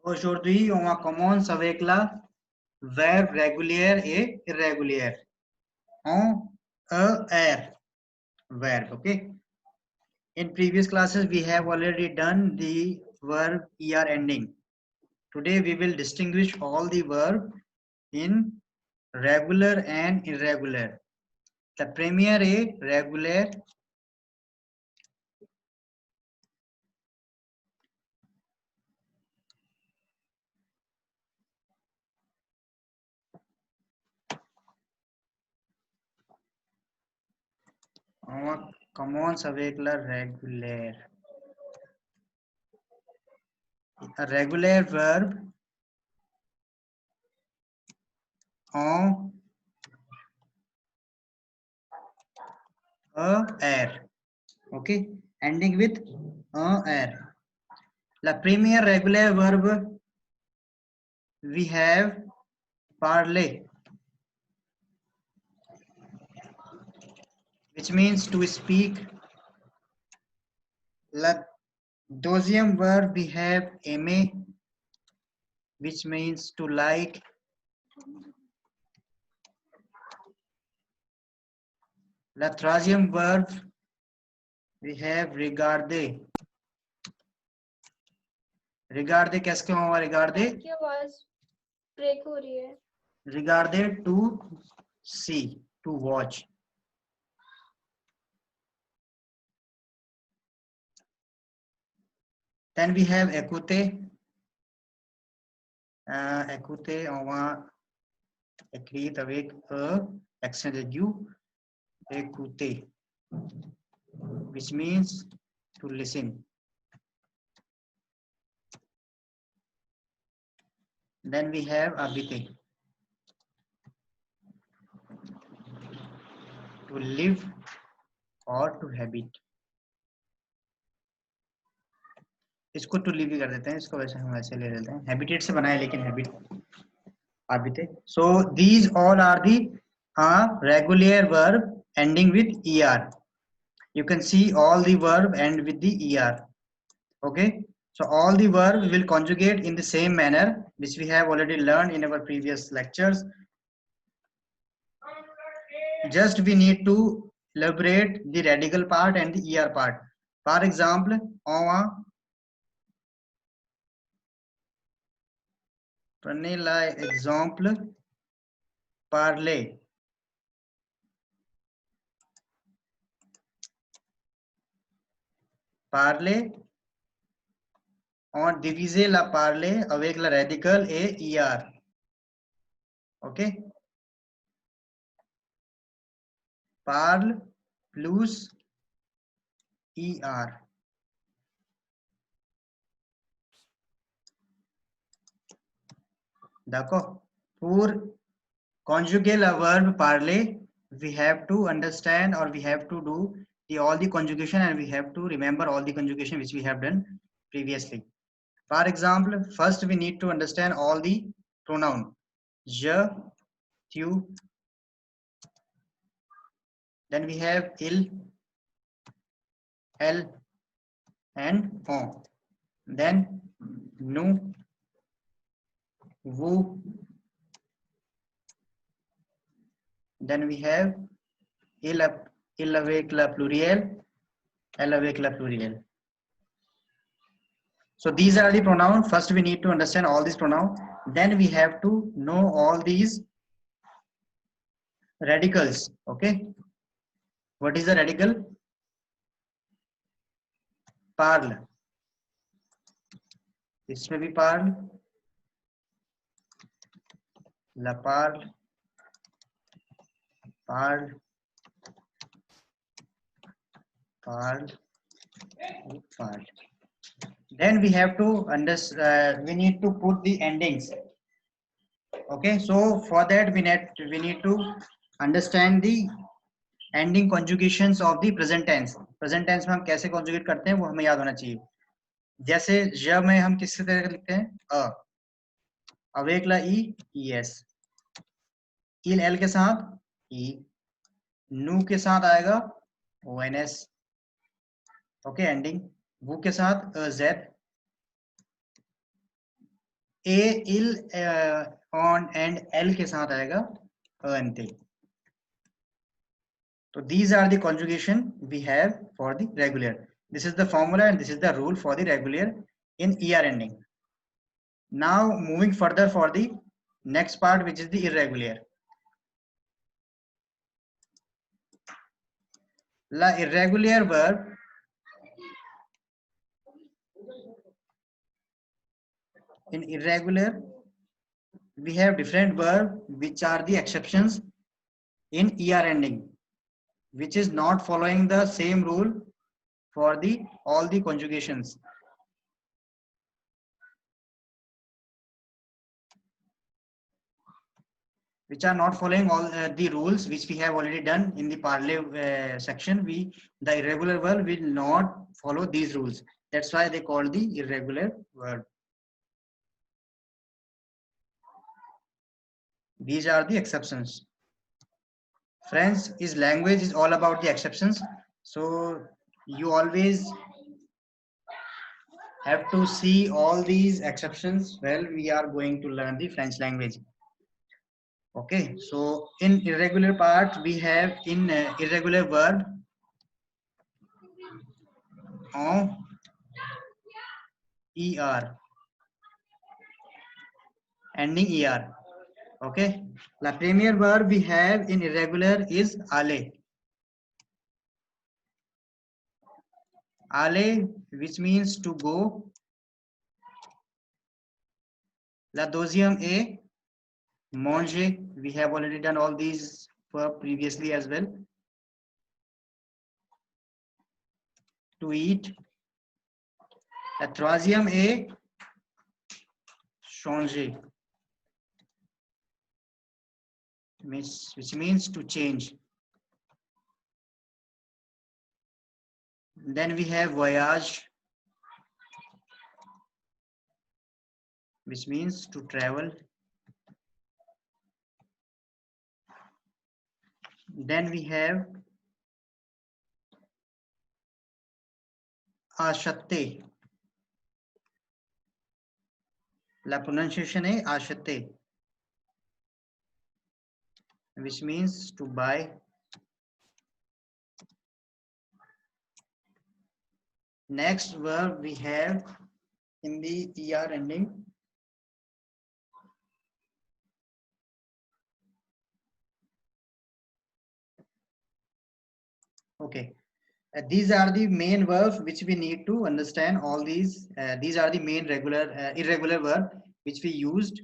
Aujourd'hui, on va commencer avec la verbe régulier et irrégulier. En ER verb, okay? In previous classes, we have already done the verb ER ending. Today, we will distinguish all the verb in regular and irregular. The premier est régulier. On va commencer avec la régulière. A regular verb en ER. Okay, ending with er. La premier regular verb we have parler, which means to speak. La deuxième verb we have aimer, which means to like. La troisième verb we have regarder. Regarder कैसे क्यों हुआ regarder? आपकी आवाज break हो रही है. Regarder to see, to watch. Then we have écouter. Écouter, on va écrire avec accent aigu. Écouter, which means to listen. Then we have habiter, to live or to habit. इसको to live ही कर देते हैं, इसको वैसे हम वैसे ले लेते हैं. Habitat से बना है लेकिन habit habiter. So these all are the regular verb ending with er. You can see all the verb end with the er. Okay. So all the verb will conjugate in the same manner, which we have already learned in our previous lectures. Just we need to elaborate the radical part and the er part. For example, on va prenez l'exemple parler. Parler, on diviser la parler avec la radical et er. Ok, parle plus er. D'accord. Pour conjuguer la verb parler, we have to understand or we have to do all the conjugation and we have to remember all the conjugation which we have done previously. For example, first we need to understand all the pronoun. Je, tu. Then we have il, elle, and on. Then nous, vous. Then we have il avec la pluriel, elle avec la pluriel. So these are the pronouns. First we need to understand all these pronouns. Then we have to know all these radicals. Okay. What is the radical? Parle. इसमें भी parle. La parle. Parle. Parle. Parle. Then we have to understand. We need to put the endings. Okay. So for that we need to understand the ending conjugations of the present tense. Present tense में हम कैसे conjugate करते हैं वो हमें याद होना चाहिए. जैसे ज में हम किस तरह लिखते हैं? अ. avec la E S. il L के साथ ई. नु के साथ आएगा O N S. Okay ending. वो के साथ Z. A, ill, on and L के साथ आएगा ante. So these are the conjugation we have for the regular. This is the formula and this is the rule for the regular in ER ending. Now moving further for the next part, which is the irregular. La irregular verb in irregular, we have different verb which are the exceptions in ER ending, which is not following the same rule for the all the conjugations. Which are not following all the rules which we have already done in the parlay section. The irregular verb will not follow these rules. That's why they call the irregular verb. These are the exceptions. Friends, is language is all about the exceptions. So you always have to see all these exceptions while we are going to learn the French language. Okay, so in irregular part we have in irregular verb en er, ending er. Okay, the premier verb we have in irregular is aller. Aller, which means to go. La deuxième est manger. We have already done all these verb previously as well. To eat. La troisième est changer, which means to change. Then we have voyage, which means to travel. Then we have acheter. La pronunciation est acheter, which means to buy. Next verb we have in the ER ending. Okay, these are the main verbs which we need to understand. All these are the main irregular verb which we used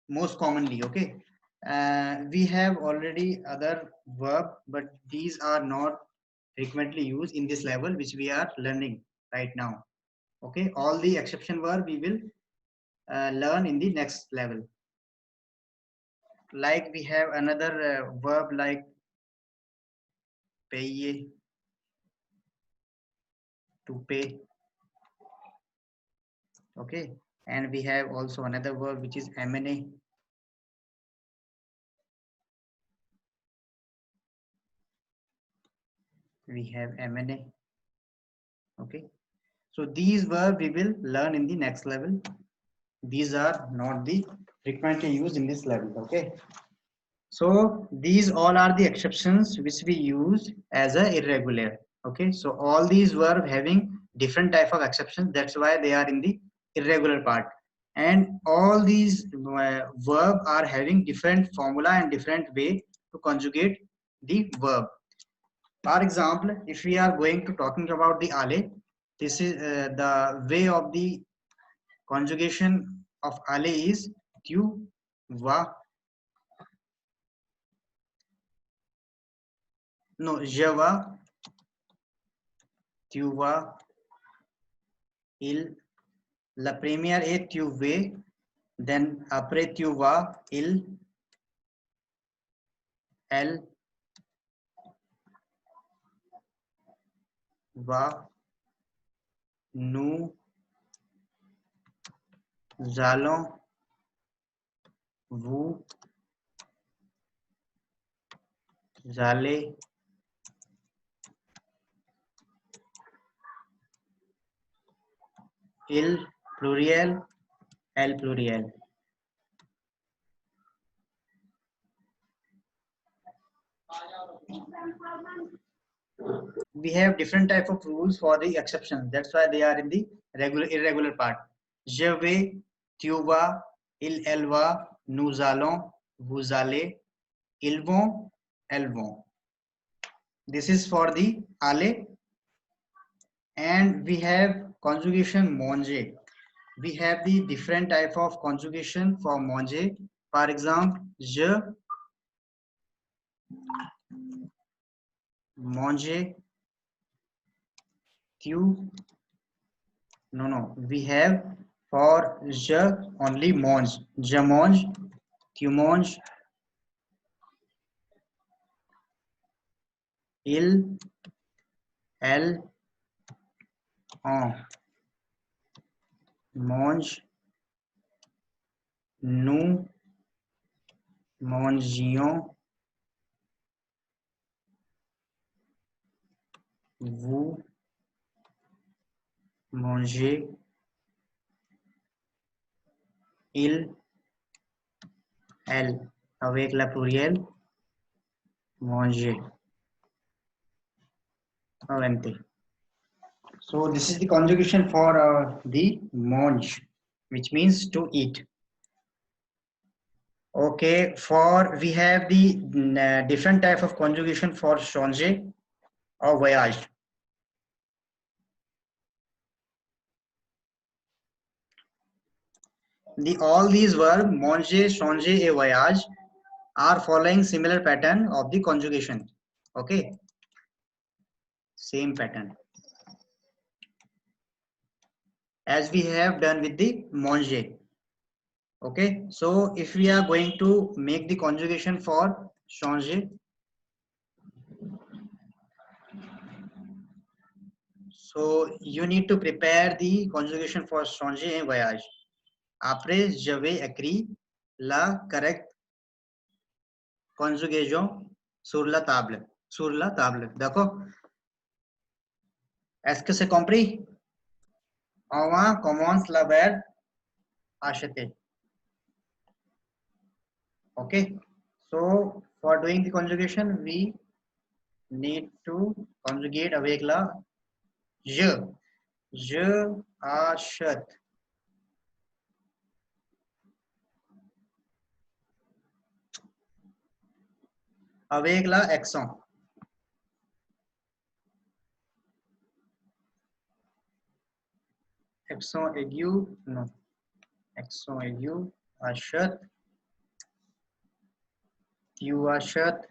most commonly. Okay, we have already other verb, but these are not frequently used in this level which we are learning right now. Okay, all the exception verb we will learn in the next level. Like we have another verb like payer, to pay. Okay, and we have also another verb which is mener. We have mener. Okay, so these verbs we will learn in the next level. These are not the frequently used in this level. Okay, so these all are the exceptions which we use as a irregular. Okay, so all these verbs having different type of exceptions, that's why they are in the irregular part, and all these verb are having different formula and different way to conjugate the verb. For example, if we are going to talking about the ale, this is the way of the conjugation of ale is tu va, no, je va, tu vas, il. La première est tu vas, then après tu vas, il, elle va, nous allons, vous allez, il, pluriel, L pluriel. We have different type of rules for the exceptions. That's why they are in the irregular part. Je vais, tu vas, elle va, nous allons, vous allez, ils vont, elles vont. This is for the ale. And we have conjugation manger. We have the different type of conjugation for manger. For example, je mange, tu. No. We have for je only mange. Je mange, tu manges, il, elle, on mange, nous mangions, vous mangez, il, elle, avec la pluriel, manger. OMT. So this is the conjugation for the mange, which means to eat. Okay, for we have the different type of conjugation for changer or voyage. All these verbs manger, changer, et voyage are following similar pattern of the conjugation. Okay, same pattern as we have done with the manger. Okay, so if we are going to make the conjugation for changer, so you need to prepare the conjugation for changer et voyage. Après, je vais écrire la correcte conjugaison sur la table. Sur la table, d'accord? Est-ce que c'est compris? On commence la verbe acheter. Okay, so for doing the conjugation, we need to conjugate avec la je. Je achète. Avec la accent. Accent aigu, non. Accent aigu, achète. Tu achètes.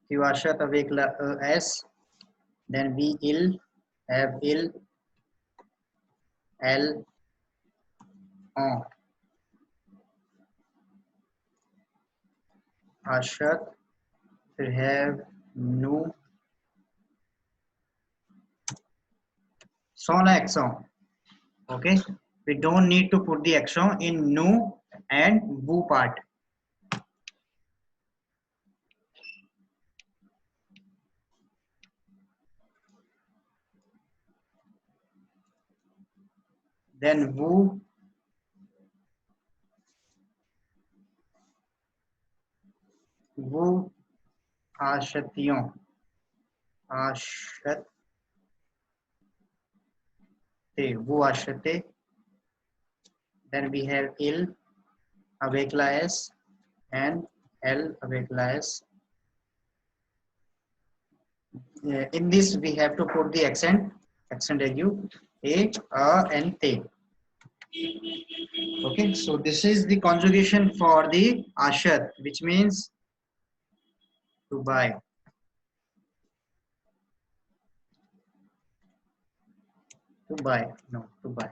Tu achètes avec la ES. Then we il, have il, elle, on. Achète, we have nous. Sans l'accent. Okay, we don't need to put the accent in nous and vous part. Then vous, vous achetions, achetez, vous achetez. Then we have il avec la S and elle avec la S. In this we have to put the accent aigu, a, and te. Okay, so this is the conjugation for the achat, which means to buy. To buy, no, to buy.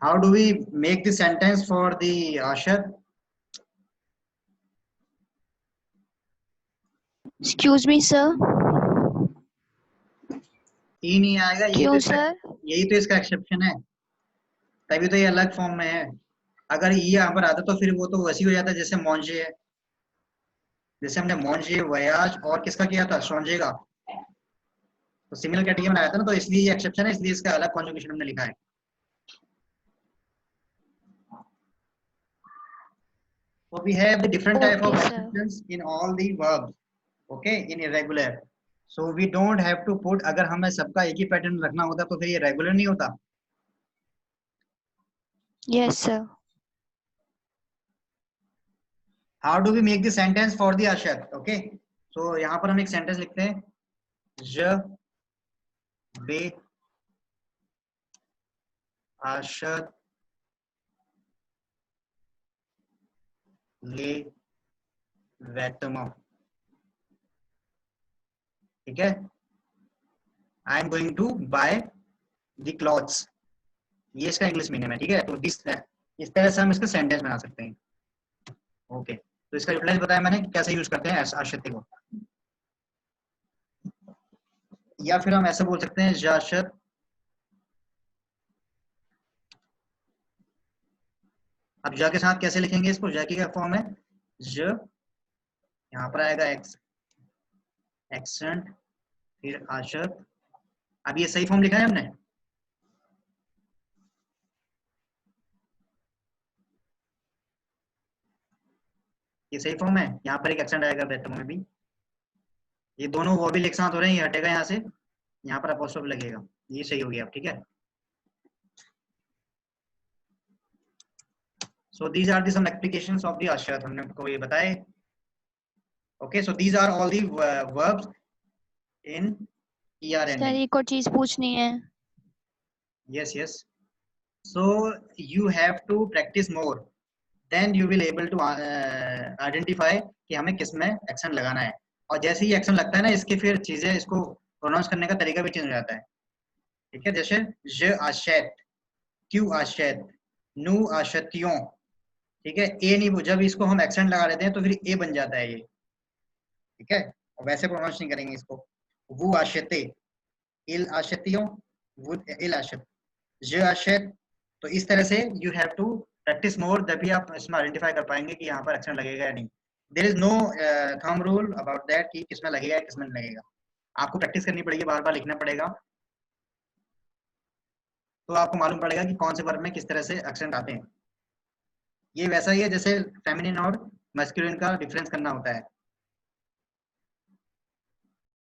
How do we make the sentence for the achat? Excuse me, sir. ई नहीं आएगा, क्यों sir? यही तो इसका exception है, तभी तो ये अलग फॉर्म में है. अगर ये यहाँ पर आता तो फिर वो तो वैसी हो जाता जैसे मॉन्जे है. जैसे हमने मॉन्जे, वयाज और किसका किया था, सोंजे का, तो सिमिलर कैटेगरी में आया था ना, तो इसलिए ये एक्सेप्शन है, इसलिए इसका अलग कॉन्जुगेशन हमने लिखा है। So we have the different type of Okay, sir. exceptions in all the verbs, okay, in irregular. So we don't have to put, अगर हमें सबका एक ही पैटर्न रखना होता तो फिर ये रेगुलर नहीं होता। Yes, sir. How do we make the sentence for the ashad? Okay, so यहाँ पर हम एक सेंटेंस लिखते हैं, ज बे ashad ले वैतमा, ठीक है। I am going to buy the clothes, ये इसका इंग्लिश मीनिंग है, ठीक है। तो इस तरह से हम इसका सेंटेंस बना सकते हैं। ओके, तो इसका यूटिलाइज बताया मैंने कि कैसे यूज करते हैं आशत को, या फिर हम ऐसे बोल सकते हैं जाशत अब जा के साथ कैसे लिखेंगे इसको, जा की क्या फॉर्म है, ज यहाँ पर आएगा एक्स एक्सेंट फिर आशत। अब ये सही फॉर्म लिखा है हमने, ये सही फॉर्म है, यहाँ पर एक एक्सेंट आएगा बेतम में भी, ये दोनों वो भी एक साथ हो रहे हैं, ये हटेगा यहाँ से, यहाँ पर अपोस्ट्रोफ लगेगा, ये सही हो गया अब, ठीक है। So these are the some applications of the ashat, हमने आपको ये बताए। Okay, so these are all the verbs in ER sir ending. एक और चीज पूछनी है। Yes, yes. So you have to practice more, then you will able to identify कि हमें किस में एक्शन लगाना है, और जैसे ही एक्शन लगता है ना इसके फिर चीजें, इसको प्रोनाउंस करने का तरीका भी चेंज हो जाता है, ठीक है। जैसे ज आशैत, क्यू आशैत, नू आशतियों, ठीक है। ए नहीं, जब इसको हम एक्सेंट लगा लेते हैं तो फिर ए बन जाता है ये, ठीक है। और वैसे प्रोनाउंस नहीं करेंगे इसको, वो आशते, इल आशतियों, वो इल आशत, ज आशत। तो इस तरह से you have to practise more, तभी आप इसमें आइडेंटिफाई कर पाएंगे कि यहाँ पर एक्सेंट लगेगा या नहीं। There is no thumb rule about that कि किसमें लगेगा किसमें नहीं लगेगा, आपको प्रैक्टिस करनी पड़ेगी, बार बार लिखना पड़ेगा, तो आपको मालूम पड़ेगा कि कौन से वर्ब में किस तरह से एक्सेंट आते हैं। ये वैसा ही है जैसे फेमिनिन और मैस्कुलिन का डिफरेंस करना होता है,